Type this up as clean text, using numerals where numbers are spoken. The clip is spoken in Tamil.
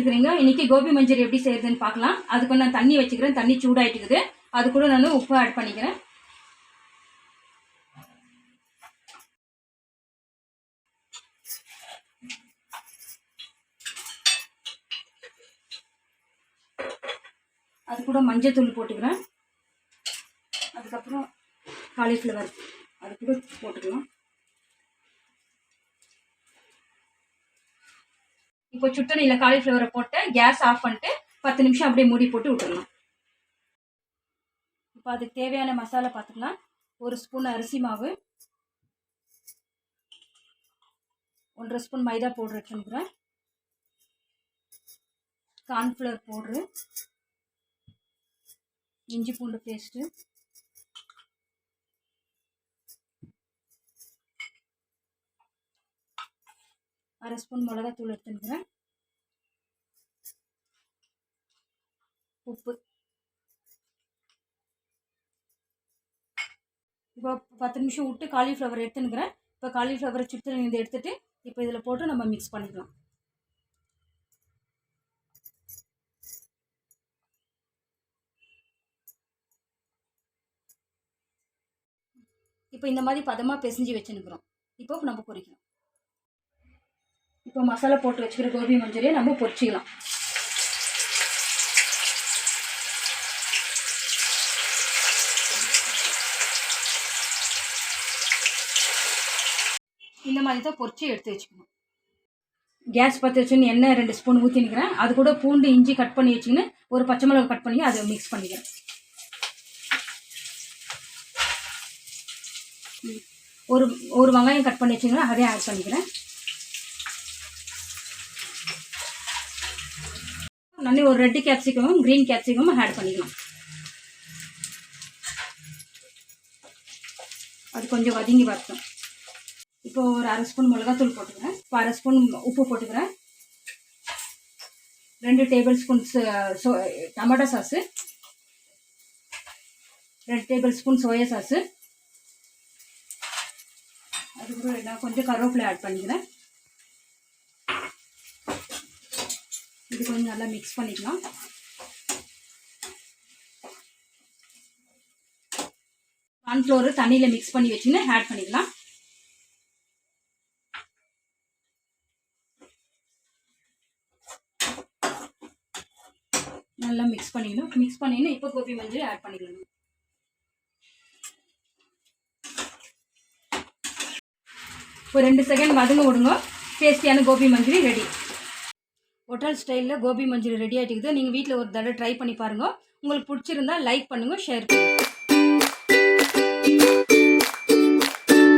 பார்த்துக்கிறீங்க. இன்றைக்கி கோபி மஞ்சூரி எப்படி செய்கிறதுன்னு பார்க்கலாம். அதுக்கு நான் தண்ணி வச்சுக்கிறேன். தண்ணி சூடாகிட்டுக்குது. அது கூட நான் உப்பு ஆட் பண்ணிக்கிறேன். அது கூட மஞ்சள் தூள் போட்டுக்கிறேன். அதுக்கப்புறம் காலிஃப்ளவர் அது கூட போட்டுக்கலாம். இப்போ சுட்டணியில் காலிஃப்ளவரை போட்டு கேஸ் ஆஃப் பண்ணிட்டு 10 நிமிஷம் அப்படியே மூடி போட்டு விட்டுடலாம். இப்போ அதுக்கு தேவையான மசாலா பார்த்துக்கலாம். 1 ஸ்பூன் அரிசி மாவு, 1.5 ஸ்பூன் மைதா பவுடர் எடுத்துக்கிறேன், கார்ன்ஃப்ளவர் பவுட்ரு, இஞ்சி பூண்டு பேஸ்ட்டு, அரை ஸ்பூன் மிளகாத்தூள் எடுத்துக்கிறேன், உப்பு. இப்போ 10 நிமிஷம் விட்டு காலிஃப்ளவர் எடுத்துக்கிறேன். இப்போ காலிஃப்ளவரை சுற்றி இதை எடுத்துகிட்டு இப்போ இதில் போட்டு நம்ம மிக்ஸ் பண்ணிக்கலாம். இப்போ இந்த மாதிரி பதமாக பிசைஞ்சு வச்சுன்னுக்குறோம். இப்போ நம்ம பொரிக்கலாம். இப்போ மசாலா போட்டு வச்சுக்கிற கோபி மஞ்சூரியை நம்ம பொரிச்சிக்கலாம். இந்த மாதிரி தான் பொரிச்சு எடுத்து வச்சுக்கணும். கேஸ் பற்ற வச்சுன்னு எண்ணெய் 2 ஸ்பூன் ஊற்றினுக்கிறேன். அது கூட பூண்டு இஞ்சி கட் பண்ணி வச்சுக்கின்னு ஒரு பச்சை மிளகாய் கட் பண்ணி அதை மிக்ஸ் பண்ணிக்கிறேன். ஒரு வெங்காயம் கட் பண்ணி வச்சுக்கிறேன், அதையும் ஆட் பண்ணிக்கிறேன். நான் ஒரு ரெட் கேப்சிகமும் க்ரீன் கேப்சிகமும் ஆட் பண்ணிக்கலாம். அது கொஞ்சம் வதங்கி வரட்டும். இப்போ ஒரு அரை ஸ்பூன் மிளகாத்தூள் போட்டுக்கிறேன். இப்போ அரை ஸ்பூன் உப்பு போட்டுக்கிறேன். 2 table spoons tomato sauce, 2 table spoon soya sauce, அதுக்கப்புறம் நான் கொஞ்சம் கருவேப்பிலை ஆட் பண்ணிக்கிறேன். இது கொஞ்சம் நல்லா மிக்ஸ் பண்ணிக்கலாம். கார்ன்ஃப்ளவர் தண்ணியில் மிக்ஸ் பண்ணி வச்சுன்னு ஆட் பண்ணிக்கலாம். நல்லா மிக்ஸ் பண்ணிக்கணும். மிக்ஸ் பண்ணின்னு இப்போ கோபி மஞ்சூரி ஆட் பண்ணிக்கலாம். ஒரு 2 செகண்ட் வதங்க விடுங்க. டேஸ்டியான கோபி மஞ்சூரி ரெடி. ஹோட்டல் ஸ்டைலில் கோபி மஞ்சூரி ரெடி ஆகிட்டுக்குது. நீங்கள் வீட்டில் ஒரு தடவை ட்ரை பண்ணி பாருங்கள். உங்களுக்கு பிடிச்சிருந்தா லைக் பண்ணுங்கள், ஷேர் பண்ணுங்கள்.